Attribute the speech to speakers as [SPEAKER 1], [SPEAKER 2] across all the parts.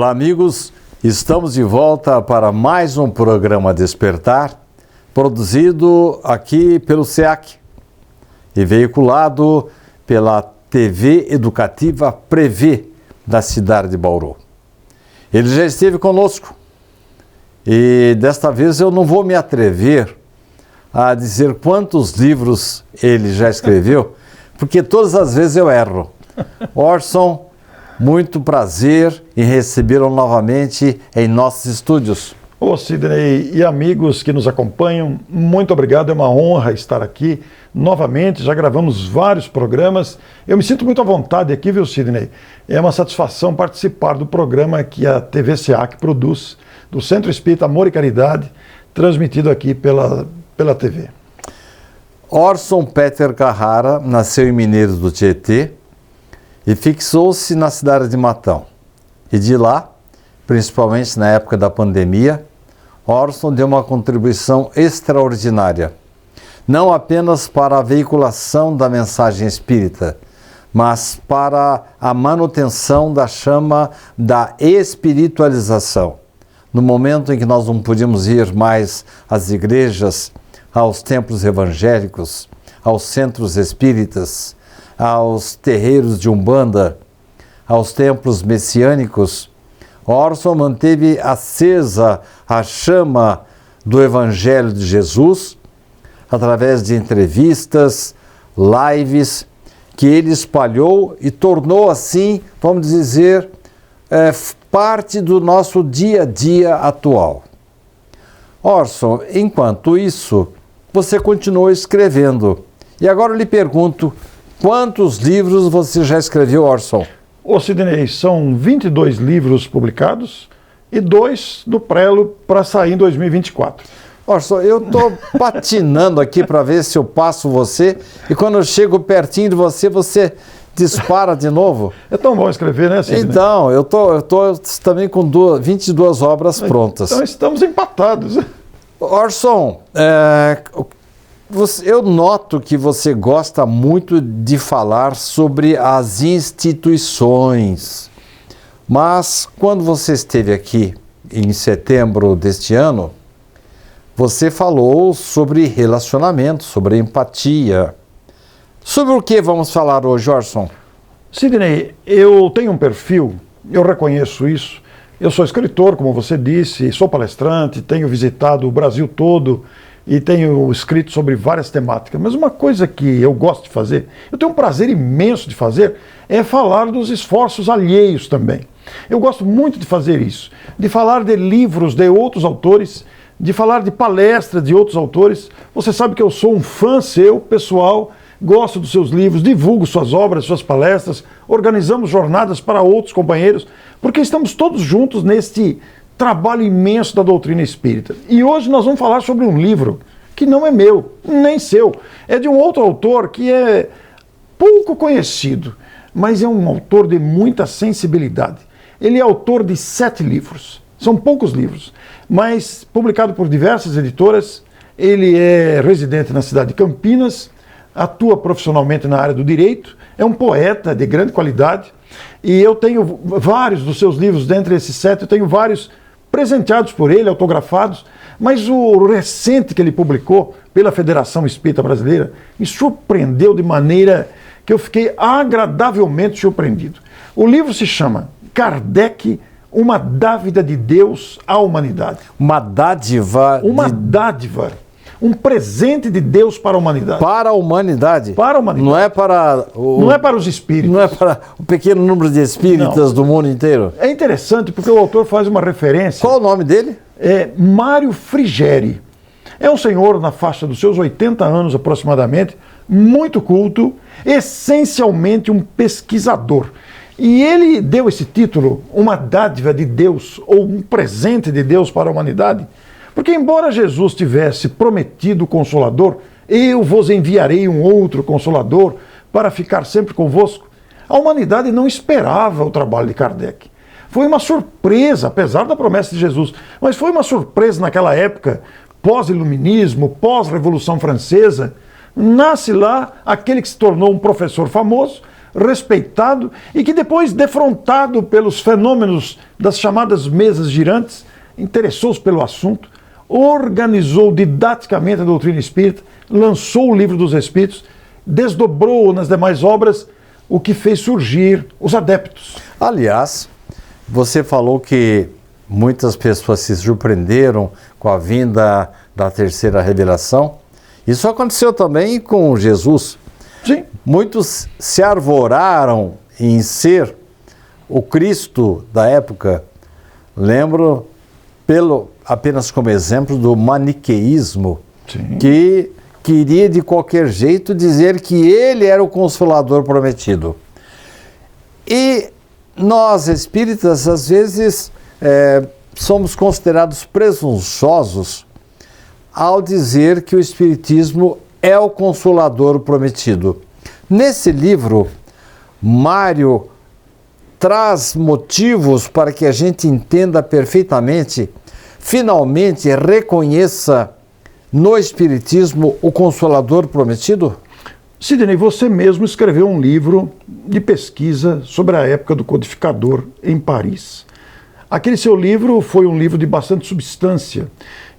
[SPEAKER 1] Olá, amigos. Estamos de volta para mais um programa Despertar, produzido aqui pelo SEAC e veiculado pela TV Educativa Prevê da cidade de Bauru. Ele já esteve conosco e desta vez eu não vou me atrever a dizer quantos livros ele já escreveu, porque todas as vezes eu erro. Orson, muito prazer em recebê-lo novamente em nossos estúdios.
[SPEAKER 2] Ô Sidney e amigos que nos acompanham, muito obrigado, é uma honra estar aqui novamente, já gravamos vários programas, eu me sinto muito à vontade aqui, viu Sidney? É uma satisfação participar do programa que a TV SEAC produz, do Centro Espírita Amor e Caridade, transmitido aqui pela TV.
[SPEAKER 1] Orson Peter Carrara nasceu em Mineiros do Tietê e fixou-se na cidade de Matão. E de lá, principalmente na época da pandemia, Orson deu uma contribuição extraordinária, não apenas para a veiculação da mensagem espírita, mas para a manutenção da chama da espiritualização. No momento em que nós não podíamos ir mais às igrejas, aos templos evangélicos, aos centros espíritas, aos terreiros de Umbanda, aos templos messiânicos, Orson manteve acesa a chama do Evangelho de Jesus através de entrevistas, lives, que ele espalhou e tornou assim, vamos dizer, parte do nosso dia a dia atual. Orson, enquanto isso, você continuou escrevendo. E agora eu lhe pergunto, quantos livros você já escreveu, Orson?
[SPEAKER 2] Ô Sidney, são 22 livros publicados e 2 do prelo para sair em 2024.
[SPEAKER 1] Orson, eu estou patinando aqui para ver se eu passo você e quando eu chego pertinho de você, você dispara de novo.
[SPEAKER 2] É tão bom escrever, né, Sidney?
[SPEAKER 1] Então, eu tô também com 22 obras prontas.
[SPEAKER 2] Então estamos empatados.
[SPEAKER 1] Orson, eu noto que você gosta muito de falar sobre as instituições, mas quando você esteve aqui em setembro deste ano, você falou sobre relacionamento, sobre empatia. Sobre o que vamos falar hoje, Orson?
[SPEAKER 2] Sidney, eu tenho um perfil, eu reconheço isso. Eu sou escritor, como você disse, sou palestrante, tenho visitado o Brasil todo e tenho escrito sobre várias temáticas. Mas uma coisa que eu gosto de fazer, eu tenho um prazer imenso de fazer, é falar dos esforços alheios também. Eu gosto muito de fazer isso, de falar de livros de outros autores, de falar de palestras de outros autores. Você sabe que eu sou um fã seu, pessoal, gosto dos seus livros, divulgo suas obras, suas palestras, organizamos jornadas para outros companheiros, porque estamos todos juntos neste trabalho imenso da doutrina espírita. E hoje nós vamos falar sobre um livro que não é meu, nem seu, é de um outro autor que é pouco conhecido, mas é um autor de muita sensibilidade. Ele é autor de 7 livros, são poucos livros, mas publicado por diversas editoras. Ele é residente na cidade de Campinas, atua profissionalmente na área do direito, é um poeta de grande qualidade e eu tenho vários dos seus livros, dentre esses 7, eu tenho vários presenteados por ele, autografados, mas o recente que ele publicou pela Federação Espírita Brasileira me surpreendeu de maneira que eu fiquei agradavelmente surpreendido. O livro se chama Kardec, uma dádiva de Deus à humanidade.
[SPEAKER 1] Uma dádiva?
[SPEAKER 2] Uma dádiva. Um presente de Deus para a humanidade.
[SPEAKER 1] Para a humanidade?
[SPEAKER 2] Para a humanidade.
[SPEAKER 1] Não é para
[SPEAKER 2] não é para os espíritos.
[SPEAKER 1] Não é para o pequeno número de espíritas do mundo inteiro?
[SPEAKER 2] É interessante porque o autor faz uma referência.
[SPEAKER 1] Qual o nome dele?
[SPEAKER 2] É Mário Frigeri. É um senhor na faixa dos seus 80 anos aproximadamente, muito culto, essencialmente um pesquisador. E ele deu esse título, uma dádiva de Deus, ou um presente de Deus para a humanidade, porque embora Jesus tivesse prometido o Consolador, eu vos enviarei um outro Consolador para ficar sempre convosco, a humanidade não esperava o trabalho de Kardec. Foi uma surpresa, apesar da promessa de Jesus, mas foi uma surpresa naquela época, pós-iluminismo, pós-revolução francesa. Nasce lá aquele que se tornou um professor famoso, respeitado e que depois, defrontado pelos fenômenos das chamadas mesas girantes, interessou-se pelo assunto, organizou didaticamente a doutrina espírita, lançou o Livro dos Espíritos, desdobrou nas demais obras, o que fez surgir os adeptos.
[SPEAKER 1] Aliás, você falou que muitas pessoas se surpreenderam com a vinda da terceira revelação. Isso aconteceu também com Jesus.
[SPEAKER 2] Sim.
[SPEAKER 1] Muitos se arvoraram em ser o Cristo da época. Lembro, apenas como exemplo, do maniqueísmo,
[SPEAKER 2] Sim.
[SPEAKER 1] que queria de qualquer jeito dizer que ele era o Consolador prometido. E nós, espíritas, às vezes somos considerados presunçosos ao dizer que o Espiritismo é o Consolador prometido. Nesse livro, Mário traz motivos para que a gente entenda perfeitamente, finalmente reconheça no Espiritismo o Consolador prometido?
[SPEAKER 2] Sidney, você mesmo escreveu um livro de pesquisa sobre a época do codificador em Paris. Aquele seu livro foi um livro de bastante substância,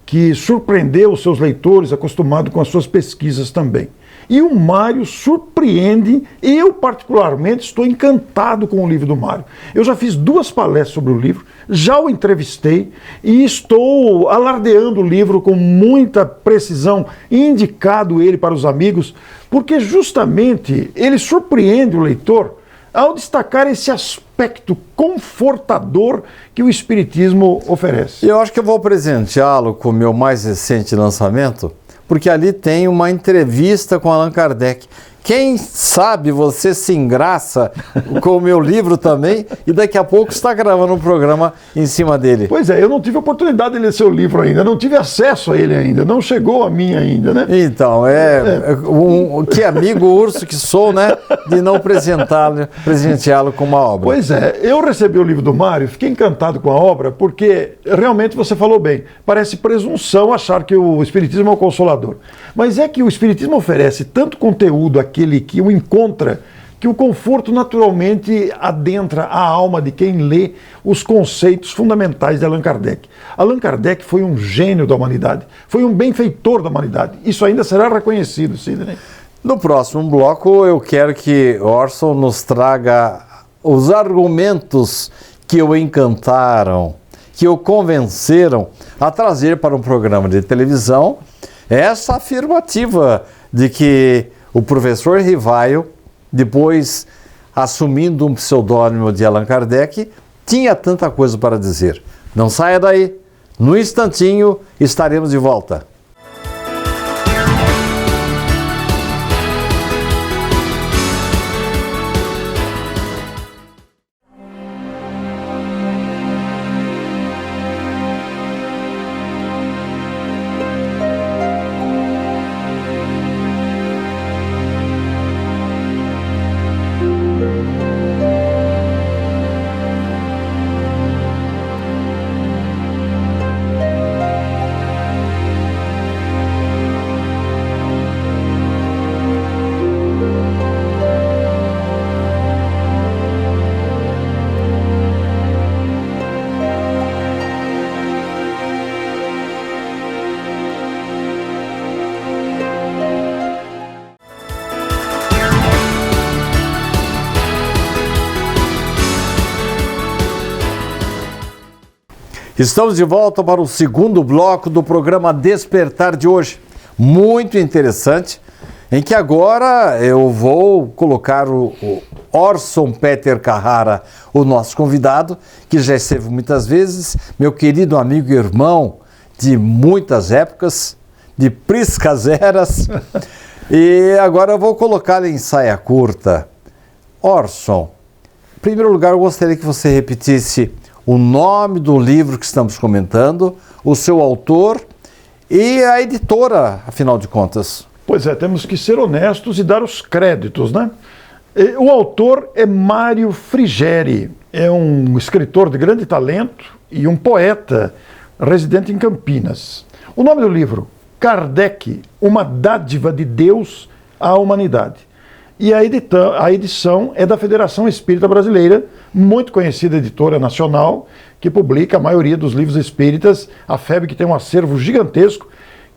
[SPEAKER 2] que surpreendeu os seus leitores, acostumados com as suas pesquisas também. E o Mário surpreende, e eu particularmente estou encantado com o livro do Mário. Eu já fiz 2 palestras sobre o livro, já o entrevistei e estou alardeando o livro com muita precisão, indicado ele para os amigos, porque justamente ele surpreende o leitor ao destacar esse aspecto confortador que o Espiritismo oferece.
[SPEAKER 1] Eu acho que eu vou presenteá-lo com o meu mais recente lançamento, porque ali tem uma entrevista com Allan Kardec. Quem sabe você se engraça com o meu livro também e daqui a pouco está gravando um programa em cima dele.
[SPEAKER 2] Pois é, eu não tive a oportunidade de ler seu livro ainda, não tive acesso a ele ainda, não chegou a mim ainda, né?
[SPEAKER 1] Então, que amigo urso que sou, né? De não presenteá-lo com uma obra.
[SPEAKER 2] Pois é, eu recebi o livro do Mário, fiquei encantado com a obra, porque realmente você falou bem, parece presunção achar que o Espiritismo é o Consolador. Mas é que o Espiritismo oferece tanto conteúdo àquele que o encontra, que o conforto naturalmente adentra a alma de quem lê os conceitos fundamentais de Allan Kardec. Allan Kardec foi um gênio da humanidade, foi um benfeitor da humanidade. Isso ainda será reconhecido, Sidney.
[SPEAKER 1] No próximo bloco, eu quero que Orson nos traga os argumentos que o encantaram, que o convenceram a trazer para um programa de televisão essa afirmativa de que o professor Rivaio, depois assumindo um pseudônimo de Allan Kardec, tinha tanta coisa para dizer. Não saia daí, no instantinho estaremos de volta. Estamos de volta para o segundo bloco do programa Despertar de hoje. Muito interessante, em que agora eu vou colocar o Orson Peter Carrara, o nosso convidado, que já esteve muitas vezes, meu querido amigo e irmão de muitas épocas, de priscas eras. E agora eu vou colocá-lo em saia curta. Orson, em primeiro lugar eu gostaria que você repetisse o nome do livro que estamos comentando, o seu autor e a editora, afinal de contas.
[SPEAKER 2] Pois é, temos que ser honestos e dar os créditos, né? O autor é Mário Frigeri, é um escritor de grande talento e um poeta residente em Campinas. O nome do livro, Kardec, uma dádiva de Deus à humanidade. E a edição é da Federação Espírita Brasileira, muito conhecida editora nacional, que publica a maioria dos livros espíritas, a FEB, que tem um acervo gigantesco,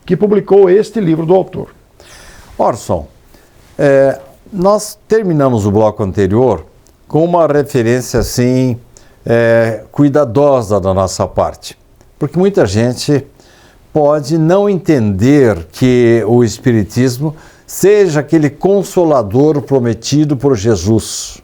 [SPEAKER 2] que publicou este livro do autor.
[SPEAKER 1] Orson, nós terminamos o bloco anterior com uma referência assim cuidadosa da nossa parte, porque muita gente pode não entender que o Espiritismo seja aquele consolador prometido por Jesus.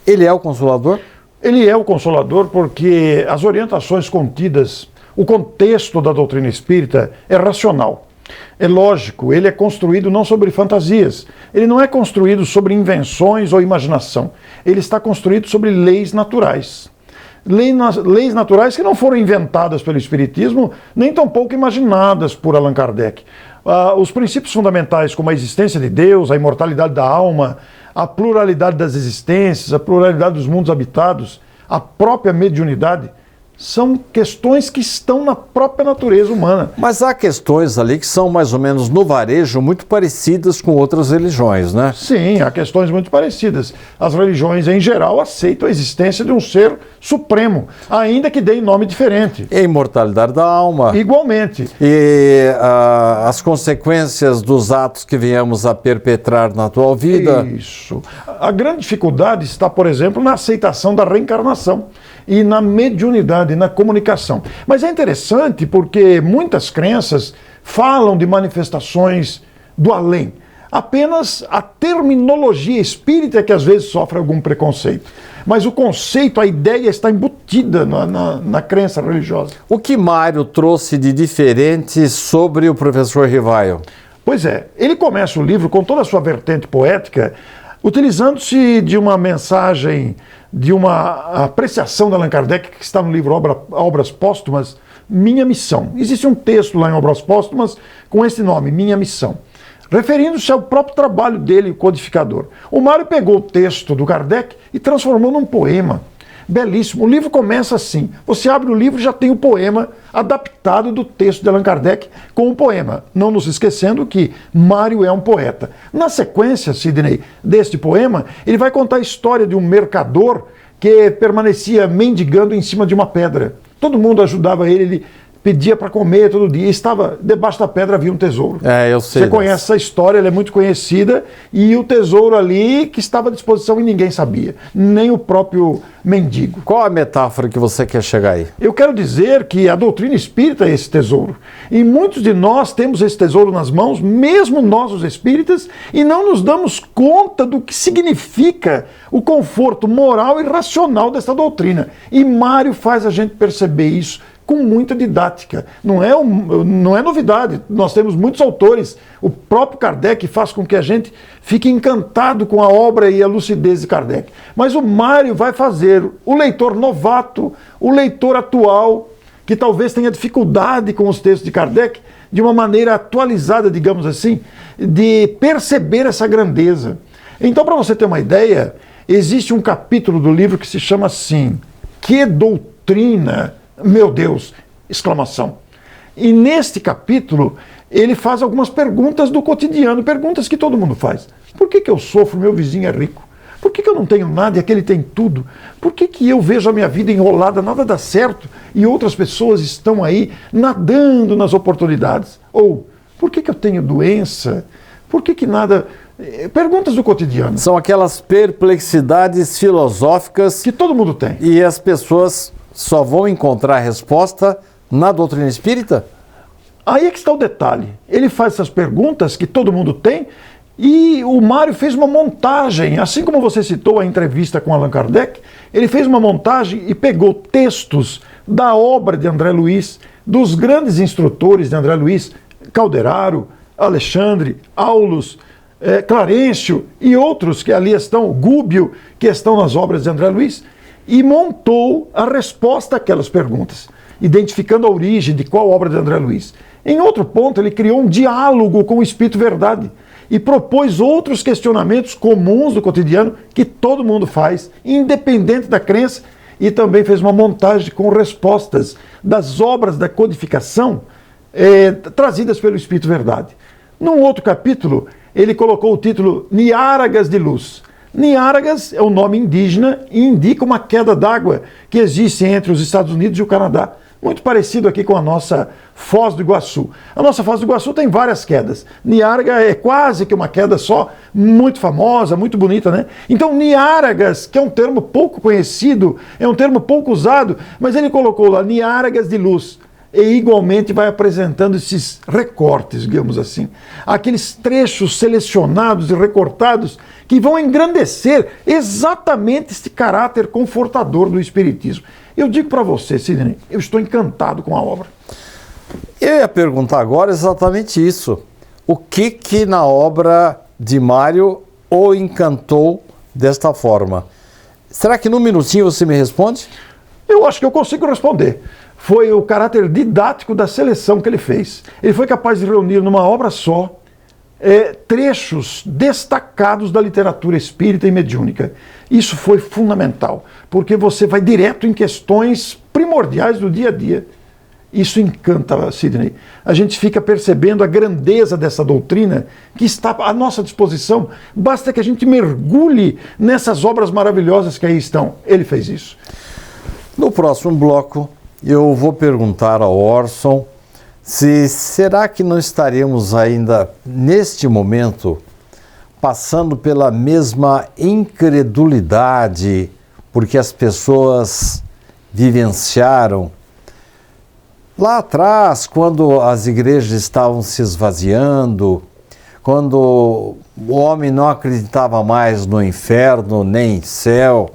[SPEAKER 1] Ele é o consolador?
[SPEAKER 2] Ele é o consolador porque as orientações contidas, o contexto da doutrina espírita é racional. É lógico, ele é construído não sobre fantasias, ele não é construído sobre invenções ou imaginação, ele está construído sobre leis naturais. Leis naturais que não foram inventadas pelo Espiritismo, nem tampouco imaginadas por Allan Kardec. Os princípios fundamentais, como a existência de Deus, a imortalidade da alma, a pluralidade das existências, a pluralidade dos mundos habitados, a própria mediunidade, são questões que estão na própria natureza humana.
[SPEAKER 1] Mas há questões ali que são mais ou menos no varejo muito parecidas com outras religiões, né?
[SPEAKER 2] Sim, há questões muito parecidas. As religiões, em geral, aceitam a existência de um ser supremo, ainda que dê nome diferente.
[SPEAKER 1] E a imortalidade da alma.
[SPEAKER 2] Igualmente.
[SPEAKER 1] E as consequências dos atos que viemos a perpetrar na atual vida.
[SPEAKER 2] Isso. A grande dificuldade está, por exemplo, na aceitação da reencarnação e na mediunidade, na comunicação. Mas é interessante porque muitas crenças falam de manifestações do além. Apenas a terminologia espírita é que às vezes sofre algum preconceito. Mas o conceito, a ideia está embutida na crença religiosa.
[SPEAKER 1] O que Mário trouxe de diferente sobre o professor Rivaio?
[SPEAKER 2] Pois é, ele começa o livro com toda a sua vertente poética, utilizando-se de uma mensagem, de uma apreciação de Allan Kardec, que está no livro Obras Póstumas, Minha Missão. Existe um texto lá em Obras Póstumas com esse nome, Minha Missão, referindo-se ao próprio trabalho dele, o codificador. O Mário pegou o texto do Kardec e transformou num poema belíssimo. O livro começa assim, você abre o livro e já tem o poema adaptado do texto de Allan Kardec com o poema, não nos esquecendo que Mário é um poeta. Na sequência, Sidney, deste poema, ele vai contar a história de um mercador que permanecia mendigando em cima de uma pedra. Todo mundo ajudava ele, ele pedia para comer todo dia, estava debaixo da pedra, havia um tesouro.
[SPEAKER 1] Eu sei.
[SPEAKER 2] Você conhece essa história, ela é muito conhecida, e o tesouro ali que estava à disposição e ninguém sabia, nem o próprio mendigo.
[SPEAKER 1] Qual a metáfora que você quer chegar aí?
[SPEAKER 2] Eu quero dizer que a doutrina espírita é esse tesouro, e muitos de nós temos esse tesouro nas mãos, mesmo nós os espíritas, e não nos damos conta do que significa o conforto moral e racional dessa doutrina. E Mário faz a gente perceber isso com muita didática. Não é novidade. Nós temos muitos autores. O próprio Kardec faz com que a gente fique encantado com a obra e a lucidez de Kardec. Mas o Mário vai fazer o leitor novato, o leitor atual, que talvez tenha dificuldade com os textos de Kardec, de uma maneira atualizada, digamos assim, de perceber essa grandeza. Então, para você ter uma ideia, existe um capítulo do livro que se chama assim, Que Doutrina! Meu Deus! Exclamação. E neste capítulo, ele faz algumas perguntas do cotidiano, perguntas que todo mundo faz. Por que eu sofro, meu vizinho é rico? Por que eu não tenho nada e aquele tem tudo? Por que eu vejo a minha vida enrolada, nada dá certo e outras pessoas estão aí nadando nas oportunidades? Ou, por que eu tenho doença? Por que nada... Perguntas do cotidiano.
[SPEAKER 1] São aquelas perplexidades filosóficas
[SPEAKER 2] que todo mundo tem.
[SPEAKER 1] E as pessoas só vão encontrar a resposta na doutrina espírita?
[SPEAKER 2] Aí é que está o detalhe. Ele faz essas perguntas que todo mundo tem e o Mário fez uma montagem, assim como você citou a entrevista com Allan Kardec, ele fez uma montagem e pegou textos da obra de André Luiz, dos grandes instrutores de André Luiz, Calderaro, Alexandre, Aulus, Clarencio e outros que ali estão, Gúbio, que estão nas obras de André Luiz, e montou a resposta àquelas perguntas, identificando a origem de qual obra de André Luiz. Em outro ponto, ele criou um diálogo com o Espírito Verdade e propôs outros questionamentos comuns do cotidiano que todo mundo faz, independente da crença, e também fez uma montagem com respostas das obras da codificação trazidas pelo Espírito Verdade. Num outro capítulo, ele colocou o título Niáragas de Luz. Niáragas é o nome indígena e indica uma queda d'água que existe entre os Estados Unidos e o Canadá. Muito parecido aqui com a nossa Foz do Iguaçu. A nossa Foz do Iguaçu tem várias quedas. Niáraga é quase que uma queda só, muito famosa, muito bonita, né? Então, Niáragas, que é um termo pouco conhecido, é um termo pouco usado, mas ele colocou lá Niáragas de Luz. E igualmente vai apresentando esses recortes, digamos assim, aqueles trechos selecionados e recortados que vão engrandecer exatamente este caráter confortador do Espiritismo. Eu digo para você, Sidney, eu estou encantado com a obra.
[SPEAKER 1] Eu ia perguntar agora exatamente isso. O que na obra de Mário o encantou desta forma? Será que num minutinho você me responde?
[SPEAKER 2] Eu acho que eu consigo responder. Foi o caráter didático da seleção que ele fez. Ele foi capaz de reunir numa obra só trechos destacados da literatura espírita e mediúnica. Isso foi fundamental, porque você vai direto em questões primordiais do dia a dia. Isso encanta, Sidney. A gente fica percebendo a grandeza dessa doutrina que está à nossa disposição. Basta que a gente mergulhe nessas obras maravilhosas que aí estão. Ele fez isso.
[SPEAKER 1] No próximo bloco, eu vou perguntar ao Orson se será que não estaremos ainda, neste momento, passando pela mesma incredulidade, porque as pessoas vivenciaram lá atrás, quando as igrejas estavam se esvaziando, quando o homem não acreditava mais no inferno nem céu,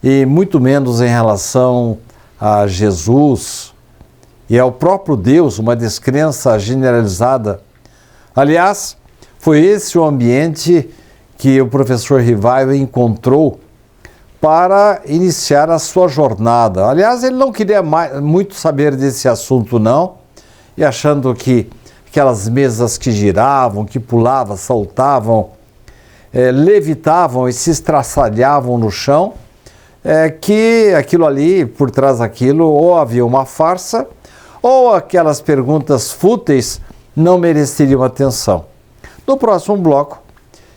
[SPEAKER 1] e muito menos em relação a Jesus e ao próprio Deus, uma descrença generalizada. Aliás, foi esse o ambiente que o professor Rivaio encontrou para iniciar a sua jornada. Aliás, ele não queria muito saber desse assunto, não, e achando que aquelas mesas que giravam, que pulavam, saltavam, levitavam e se estraçalhavam no chão, que aquilo ali, por trás daquilo, ou havia uma farsa, ou aquelas perguntas fúteis não mereceriam atenção. No próximo bloco,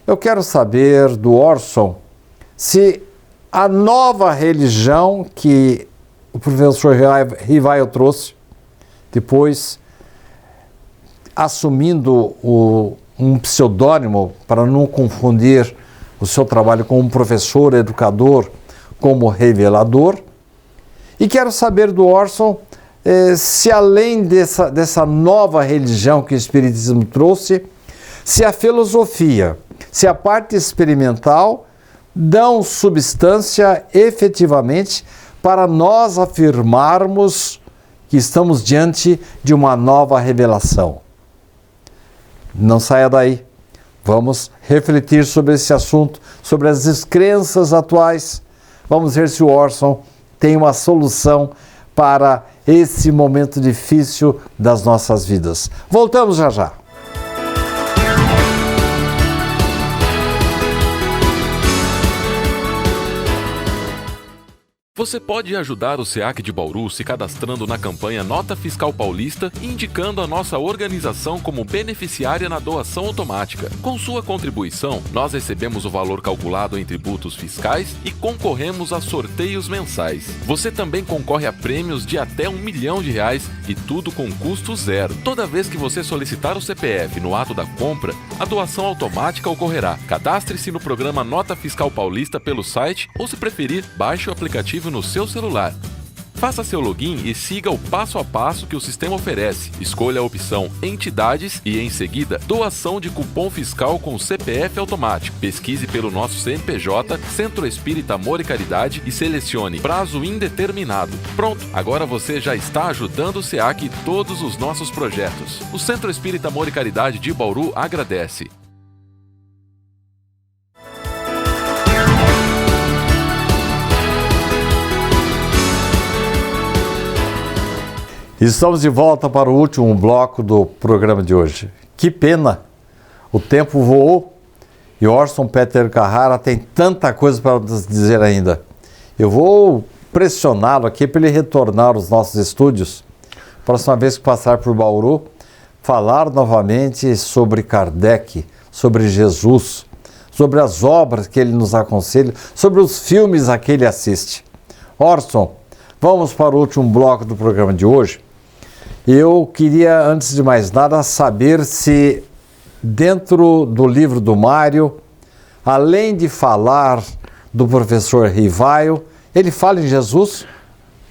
[SPEAKER 1] eu quero saber do Orson se a nova religião que o professor Rivaio trouxe, depois assumindo um pseudônimo para não confundir o seu trabalho como professor, educador, como revelador. E quero saber do Orson se além dessa nova religião que o Espiritismo trouxe, se a filosofia, se a parte experimental dão substância efetivamente para nós afirmarmos que estamos diante de uma nova revelação. Não saia daí. Vamos refletir sobre esse assunto, sobre as descrenças atuais. Vamos ver se o Orson tem uma solução para esse momento difícil das nossas vidas. Voltamos já já.
[SPEAKER 3] Você pode ajudar o SEAC de Bauru se cadastrando na campanha Nota Fiscal Paulista e indicando a nossa organização como beneficiária na doação automática. Com sua contribuição, nós recebemos o valor calculado em tributos fiscais e concorremos a sorteios mensais. Você também concorre a prêmios de até R$1 milhão e tudo com custo zero. Toda vez que você solicitar o CPF no ato da compra, a doação automática ocorrerá. Cadastre-se no programa Nota Fiscal Paulista pelo site ou, se preferir, baixe o aplicativo no seu celular. Faça seu login e siga o passo a passo que o sistema oferece. Escolha a opção Entidades e, em seguida, Doação de cupom fiscal com CPF automático. Pesquise pelo nosso CNPJ, Centro Espírita Amor e Caridade, e selecione Prazo Indeterminado. Pronto, agora você já está ajudando o SEAC e todos os nossos projetos. O Centro Espírita Amor e Caridade de Bauru agradece.
[SPEAKER 1] Estamos de volta para o último bloco do programa de hoje. Que pena! O tempo voou e Orson Peter Carrara tem tanta coisa para nos dizer ainda. Eu vou pressioná-lo aqui para ele retornar aos nossos estúdios, próxima vez que passar por Bauru, falar novamente sobre Kardec, sobre Jesus, sobre as obras que ele nos aconselha, sobre os filmes a que ele assiste. Orson, vamos para o último bloco do programa de hoje. Eu queria, antes de mais nada, saber se dentro do livro do Mário, além de falar do professor Rivaio, ele fala em Jesus?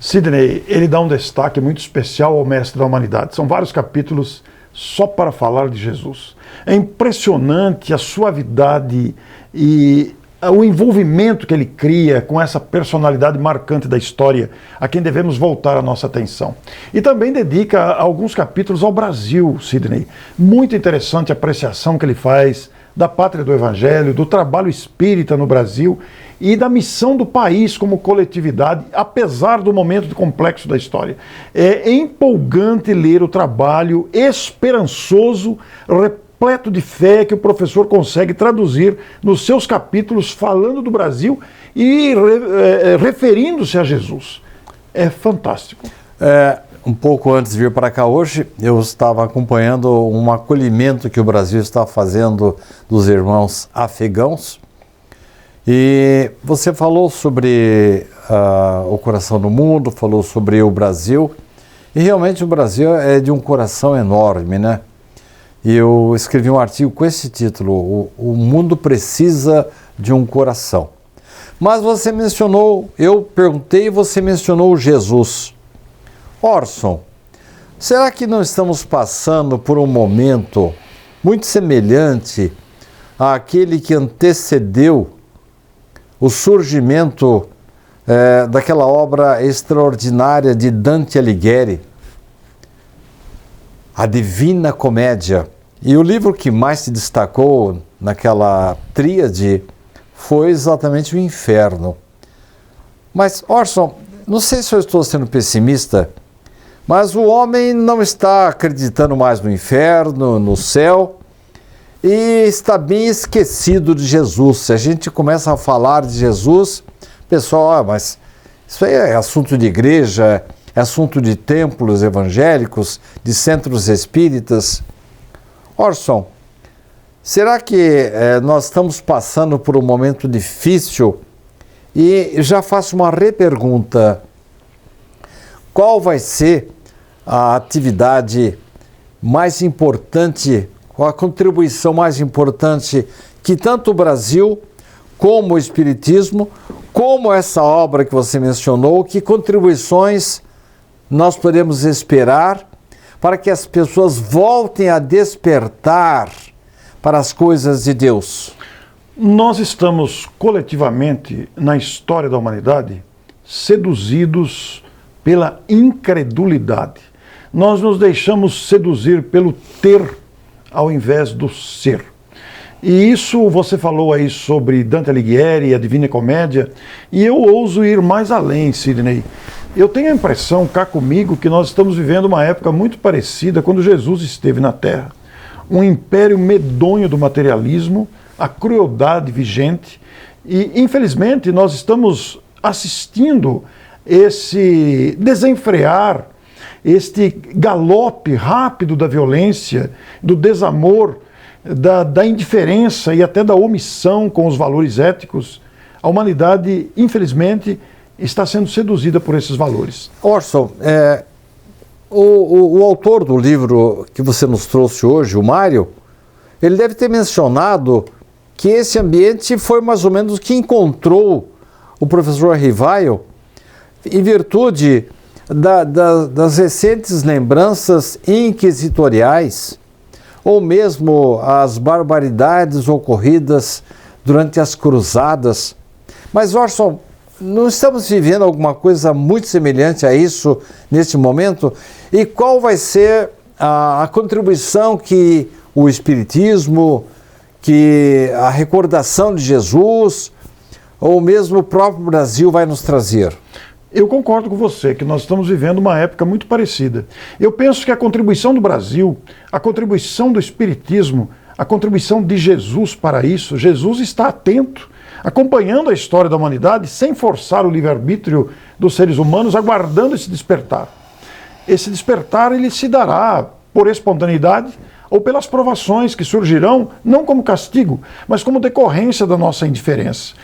[SPEAKER 2] Sidney, ele dá um destaque muito especial ao mestre da humanidade. São vários capítulos só para falar de Jesus. É impressionante a suavidade e o envolvimento que ele cria com essa personalidade marcante da história, a quem devemos voltar a nossa atenção. E também dedica alguns capítulos ao Brasil, Sidney. Muito interessante a apreciação que ele faz da pátria do Evangelho, do trabalho espírita no Brasil e da missão do país como coletividade, apesar do momento complexo da história. É empolgante ler o trabalho esperançoso, repleto de fé que o professor consegue traduzir nos seus capítulos falando do Brasil e referindo-se a Jesus. É fantástico.
[SPEAKER 1] Um pouco antes de vir para cá hoje, eu estava acompanhando um acolhimento que o Brasil está fazendo dos irmãos afegãos. E você falou sobre o coração do mundo, falou sobre o Brasil. E realmente o Brasil é de um coração enorme, né? E eu escrevi um artigo com esse título, O Mundo Precisa de um Coração. Mas você mencionou, eu perguntei e você mencionou Jesus. Orson, será que não estamos passando por um momento muito semelhante àquele que antecedeu o surgimento daquela obra extraordinária de Dante Alighieri, A Divina Comédia? E o livro que mais se destacou naquela tríade foi exatamente o Inferno. Mas, Orson, não sei se eu estou sendo pessimista, mas o homem não está acreditando mais no inferno, no céu, e está bem esquecido de Jesus. Se a gente começa a falar de Jesus, pessoal, mas isso aí é assunto de igreja, é assunto de templos evangélicos, de centros espíritas. Orson, será que nós estamos passando por um momento difícil? E já faço uma repergunta. Qual vai ser a atividade mais importante, ou a contribuição mais importante que tanto o Brasil, como o Espiritismo, como essa obra que você mencionou, que contribuições nós podemos esperar para que as pessoas voltem a despertar para as coisas de Deus?
[SPEAKER 2] Nós estamos coletivamente, na história da humanidade, seduzidos pela incredulidade. Nós nos deixamos seduzir pelo ter ao invés do ser. E isso você falou aí sobre Dante Alighieri, a Divina Comédia, e eu ouso ir mais além, Sidney. Eu tenho a impressão, cá comigo, que nós estamos vivendo uma época muito parecida quando Jesus esteve na Terra. Um império medonho do materialismo, a crueldade vigente, e infelizmente nós estamos assistindo esse desenfrear, este galope rápido da violência, do desamor, da indiferença e até da omissão com os valores éticos. A humanidade, infelizmente, está sendo seduzida por esses valores.
[SPEAKER 1] Orson, o autor do livro que você nos trouxe hoje, o Mário, ele deve ter mencionado que esse ambiente foi mais ou menos o que encontrou o professor Rivaio em virtude das recentes lembranças inquisitoriais, ou mesmo as barbaridades ocorridas durante as cruzadas. Mas, Orson, não estamos vivendo alguma coisa muito semelhante a isso neste momento? E qual vai ser a contribuição que o Espiritismo, que a recordação de Jesus, ou mesmo o próprio Brasil vai nos trazer?
[SPEAKER 2] Eu concordo com você que nós estamos vivendo uma época muito parecida. Eu penso que a contribuição do Brasil, a contribuição do Espiritismo, a contribuição de Jesus para isso, Jesus está atento, acompanhando a história da humanidade, sem forçar o livre-arbítrio dos seres humanos, aguardando esse despertar. Esse despertar ele se dará por espontaneidade ou pelas provações que surgirão, não como castigo, mas como decorrência da nossa indiferença.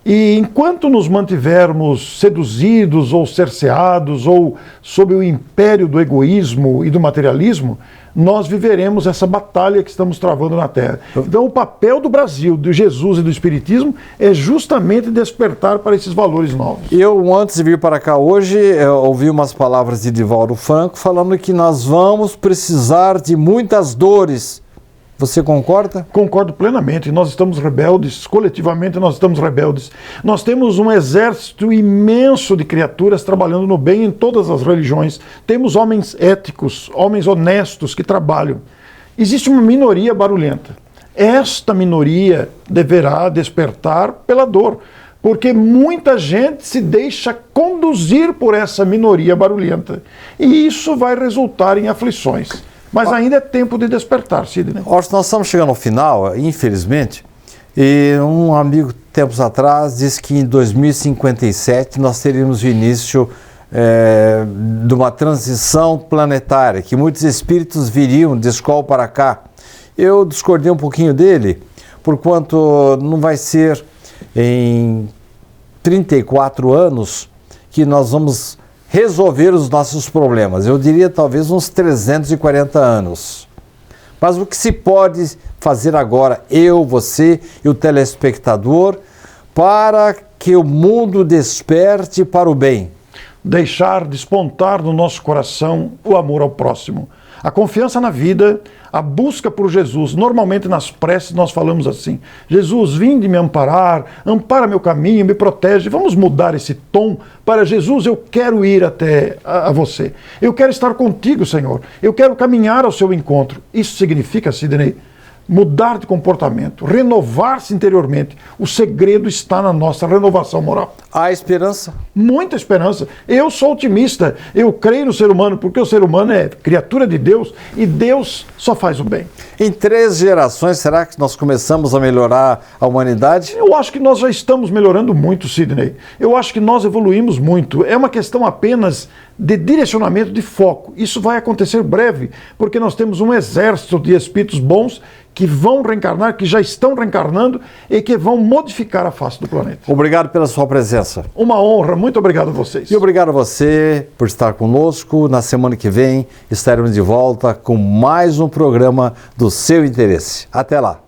[SPEAKER 2] E enquanto nos mantivermos seduzidos ou cerceados ou sob o império do egoísmo e do materialismo, nós viveremos essa batalha que estamos travando na Terra. Então o papel do Brasil, de Jesus e do Espiritismo é justamente despertar para esses valores novos.
[SPEAKER 1] Eu, antes de vir para cá hoje, ouvi umas palavras de Divaldo Franco falando que nós vamos precisar de muitas dores. Você concorda?
[SPEAKER 2] Concordo plenamente. Nós estamos rebeldes, coletivamente nós estamos rebeldes. Nós temos um exército imenso de criaturas trabalhando no bem em todas as religiões. Temos homens éticos, homens honestos que trabalham. Existe uma minoria barulhenta. Esta minoria deverá despertar pela dor, porque muita gente se deixa conduzir por essa minoria barulhenta. E isso vai resultar em aflições. Mas ainda é tempo de despertar, Sidney.
[SPEAKER 1] Nós estamos chegando ao final, infelizmente, e um amigo, tempos atrás, disse que em 2057 nós teríamos o início de uma transição planetária, que muitos espíritos viriam de Skol para cá. Eu discordei um pouquinho dele, porquanto não vai ser em 34 anos que nós vamos resolver os nossos problemas. Eu diria talvez uns 340 anos. Mas o que se pode fazer agora, eu, você e o telespectador, para que o mundo desperte para o bem?
[SPEAKER 2] Deixar despontar no nosso coração o amor ao próximo. A confiança na vida, a busca por Jesus. Normalmente nas preces nós falamos assim: Jesus, vinde me amparar, ampara meu caminho, me protege. Vamos mudar esse tom para Jesus, eu quero ir até a você. Eu quero estar contigo, Senhor. Eu quero caminhar ao seu encontro. Isso significa, Sidney, mudar de comportamento, renovar-se interiormente. O segredo está na nossa renovação moral.
[SPEAKER 1] Há esperança?
[SPEAKER 2] Muita esperança. Eu sou otimista, eu creio no ser humano, porque o ser humano é criatura de Deus e Deus só faz o bem.
[SPEAKER 1] Em 3 gerações, será que nós começamos a melhorar a humanidade?
[SPEAKER 2] Eu acho que nós já estamos melhorando muito, Sidney. Eu acho que nós evoluímos muito. É uma questão apenas de direcionamento, de foco. Isso vai acontecer breve, porque nós temos um exército de espíritos bons que vão reencarnar, que já estão reencarnando e que vão modificar a face do planeta.
[SPEAKER 1] Obrigado pela sua presença.
[SPEAKER 2] Uma honra, muito obrigado a vocês.
[SPEAKER 1] E obrigado a você por estar conosco. Na semana que vem estaremos de volta com mais um programa do seu interesse. Até lá.